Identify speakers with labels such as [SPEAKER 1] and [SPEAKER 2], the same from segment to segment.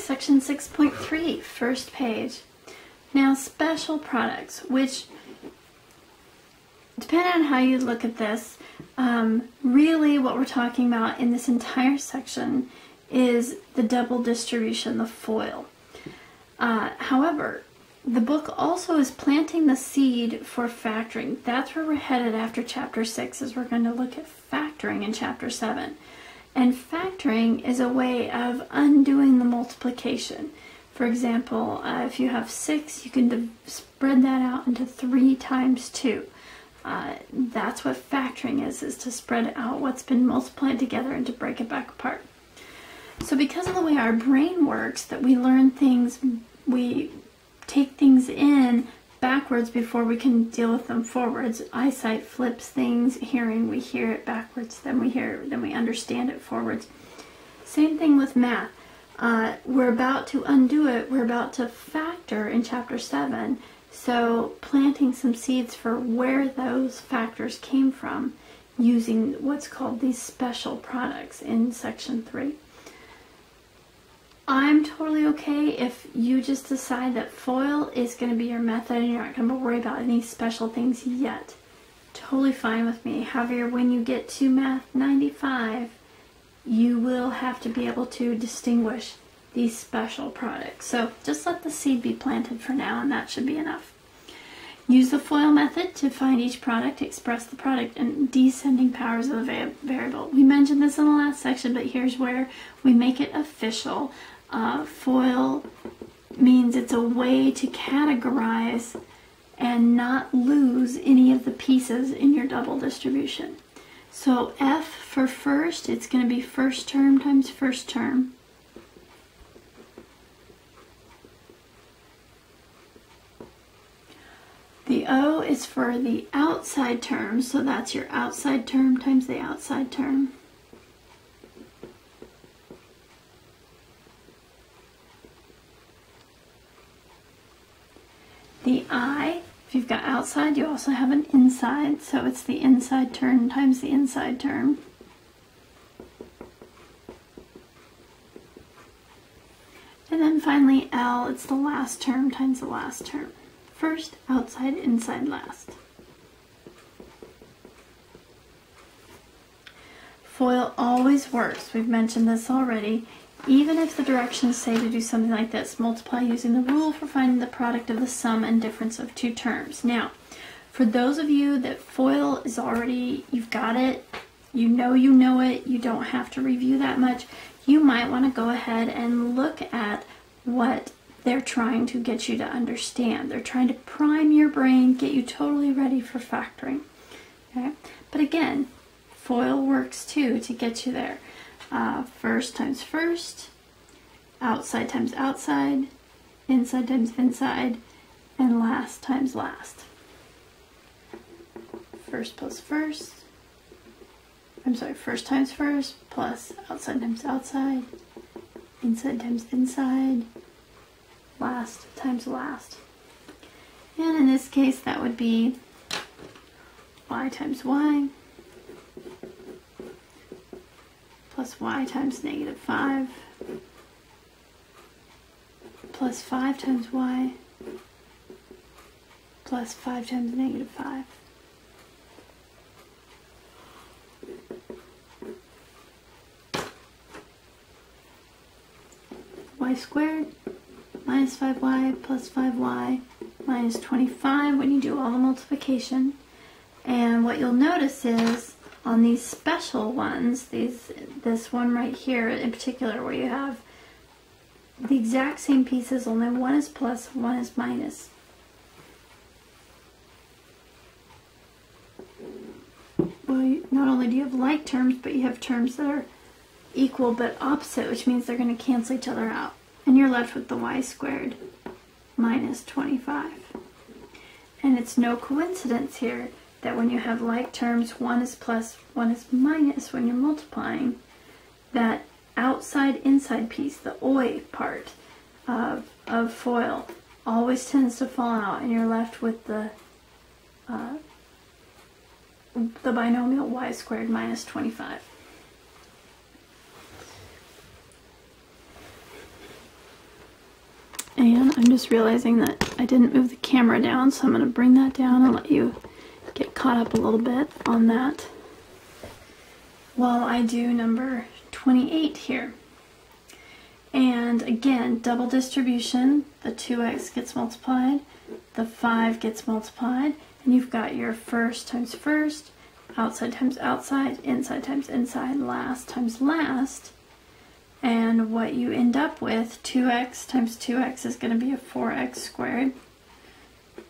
[SPEAKER 1] section 6.3, first page. Now, special products, which, depending on how you look at this, really what we're talking about in this entire section is the double distribution, the FOIL. However, the book also is planting the seed for factoring. That's where we're headed after chapter 6, is we're going to look at factoring in chapter 7. And factoring is a way of undoing the multiplication. For example, if you have 6, you can spread that out into 3 times 2. That's what factoring is to spread out what's been multiplied together and to break it back apart. So because of the way our brain works, that we learn things, we take things in backwards before we can deal with them forwards. Eyesight flips things, hearing, we hear it backwards, then we understand it forwards. Same thing with math. We're about to undo it, we're about to factor in chapter 7, so planting some seeds for where those factors came from using what's called these special products in section 3. I'm totally okay if you just decide that FOIL is going to be your method and you're not going to worry about any special things yet. Totally fine with me. However, when you get to Math 95, you will have to be able to distinguish these special products. So just let the seed be planted for now, and that should be enough. Use the FOIL method to find each product, express the product and descending powers of the variable. We mentioned this in the last section, but here's where we make it official. FOIL means it's a way to categorize and not lose any of the pieces in your double distribution. So F for first, it's going to be first term times first term. The O is for the outside term, so that's your outside term times the outside term. The I, if you've got outside, you also have an inside, so it's the inside term times the inside term. And then finally L, it's the last term times the last term. First, outside, inside, last. FOIL always works. We've mentioned this already. Even if the directions say to do something like this, multiply using the rule for finding the product of the sum and difference of two terms. Now, for those of you that FOIL is already, you've got it, you know it, you don't have to review that much, you might want to go ahead and look at what they're trying to get you to understand. They're trying to prime your brain, get you totally ready for factoring. Okay? But again, FOIL works too to get you there. First times first, outside times outside, inside times inside, and last times last. First plus first, first times first, plus outside times outside, inside times inside, last times last. And in this case, that would be y times y, plus y times -5, plus 5 times y, plus 5 times -5. Y squared minus 5y plus 5y minus 25 when you do all the multiplication. And what you'll notice is on these special ones, this one right here in particular, where you have the exact same pieces, only one is plus, one is minus. Well, not only do you have like terms, but you have terms that are equal but opposite, which means they're going to cancel each other out. And you're left with the y squared minus 25. And it's no coincidence here that when you have like terms, one is plus, one is minus when you're multiplying, that outside inside piece, the OI part of FOIL, always tends to fall out, and you're left with the binomial y squared minus 25. And I'm just realizing that I didn't move the camera down, so I'm going to bring that down and let you get caught up a little bit on that while I do number 28 here. And again, double distribution, the 2x gets multiplied, the 5 gets multiplied, and you've got your first times first, outside times outside, inside times inside, last times last. And what you end up with, 2x times 2x is going to be a 4x squared.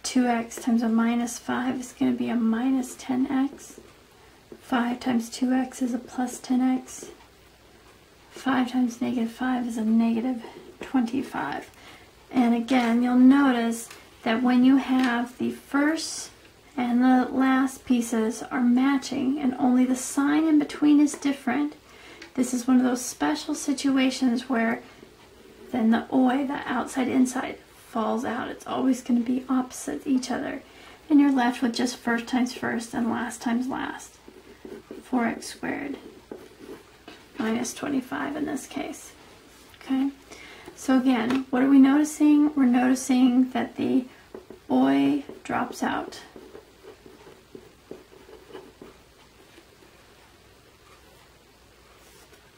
[SPEAKER 1] 2x times a minus 5 is going to be a minus 10x. 5 times 2x is a plus 10x. 5 times negative 5 is a negative 25. And again, you'll notice that when you have the first and the last pieces are matching and only the sign in between is different, this is one of those special situations where then the oi, the outside inside, falls out. It's always going to be opposite each other. And you're left with just first times first and last times last. 4x squared minus 25 in this case. Okay, so again, what are we noticing? We're noticing that the oi drops out.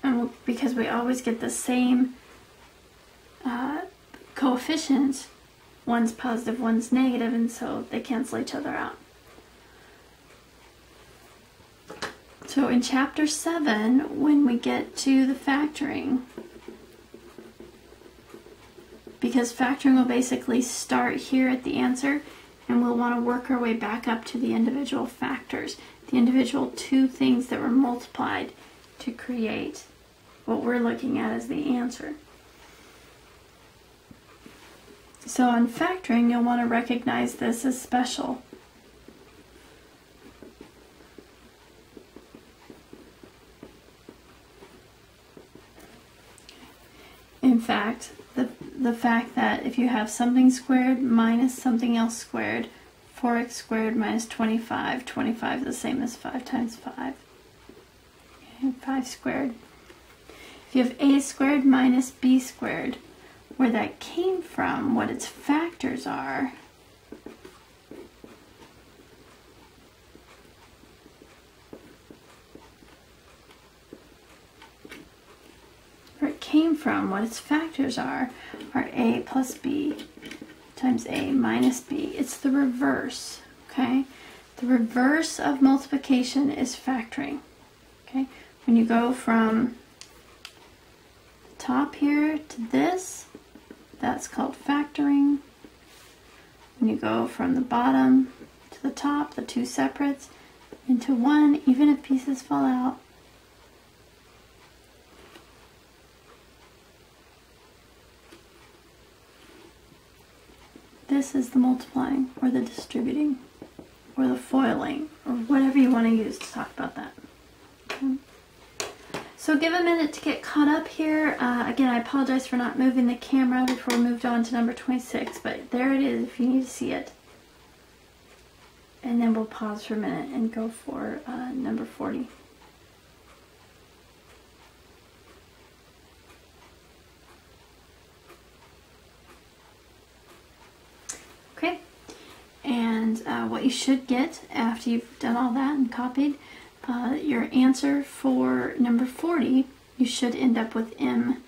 [SPEAKER 1] And because we always get the same coefficients, one's positive, one's negative, and so they cancel each other out. So in chapter 7, when we get to the factoring, because factoring will basically start here at the answer, and we'll want to work our way back up to the individual factors, the individual two things that were multiplied to create what we're looking at as the answer. So on factoring, you'll want to recognize this as special. In fact, the fact that if you have something squared minus something else squared, 4x squared minus 25, 25 is the same as 5 times 5. Okay, 5 squared. If you have a squared minus b squared, where that came from, what its factors are, what its factors are a plus b times a minus b. It's the reverse, okay? The reverse of multiplication is factoring, okay? When you go from the top here to this, that's called factoring. When you go from the bottom to the top, the two separates, into one, even if pieces fall out, this is the multiplying, or the distributing, or the foiling, or whatever you want to use to talk about that. Okay. So give a minute to get caught up here. Again, I apologize for not moving the camera before we moved on to number 26, but there it is if you need to see it. And then we'll pause for a minute and go for number 40. Okay, and what you should get after you've done all that and copied your answer for number 40, you should end up with m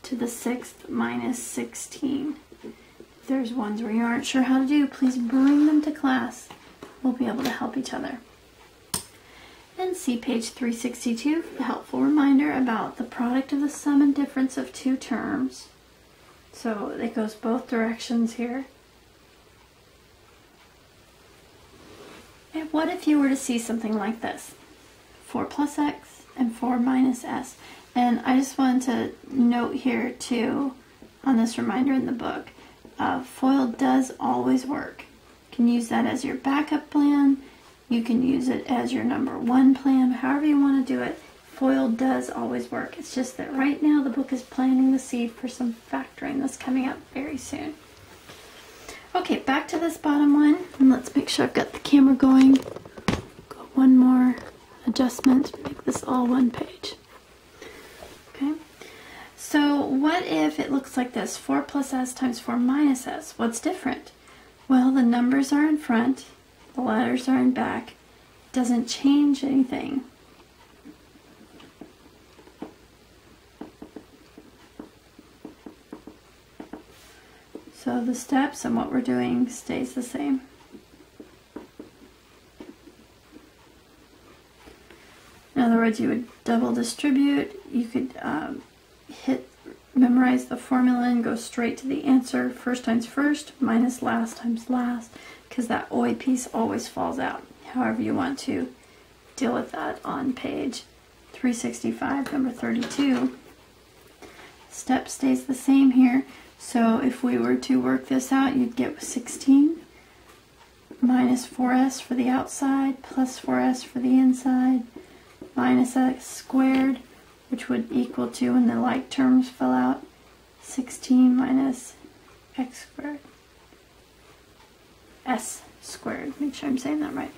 [SPEAKER 1] to the 6th minus 16. If there's ones where you aren't sure how to do, please bring them to class. We'll be able to help each other. And see page 362 for the helpful reminder about the product of the sum and difference of two terms. So it goes both directions here. And what if you were to see something like this? 4 plus x and 4 minus s. And I just wanted to note here too, on this reminder in the book, FOIL does always work. You can use that as your backup plan. You can use it as your number 1 plan. However you want to do it, FOIL does always work. It's just that right now the book is planting the seed for some factoring that's coming up very soon. Okay, back to this bottom one, and let's make sure I've got the camera going. Go one more adjustment, make this all one page. Okay, So what if it looks like this? 4 plus s times 4 minus s. What's different? Well, the numbers are in front, the letters are in back. It doesn't change anything. So the steps and what we're doing stays the same. In other words, you would double distribute. You could memorize the formula and go straight to the answer. First times first, minus last times last, because that OI piece always falls out. However you want to deal with that on page 365, number 32. Step stays the same here. So if we were to work this out, you'd get 16 minus 4s for the outside plus 4s for the inside minus x squared, which would equal to, when the like terms fill out, 16 minus x squared, s squared. Make sure I'm saying that right.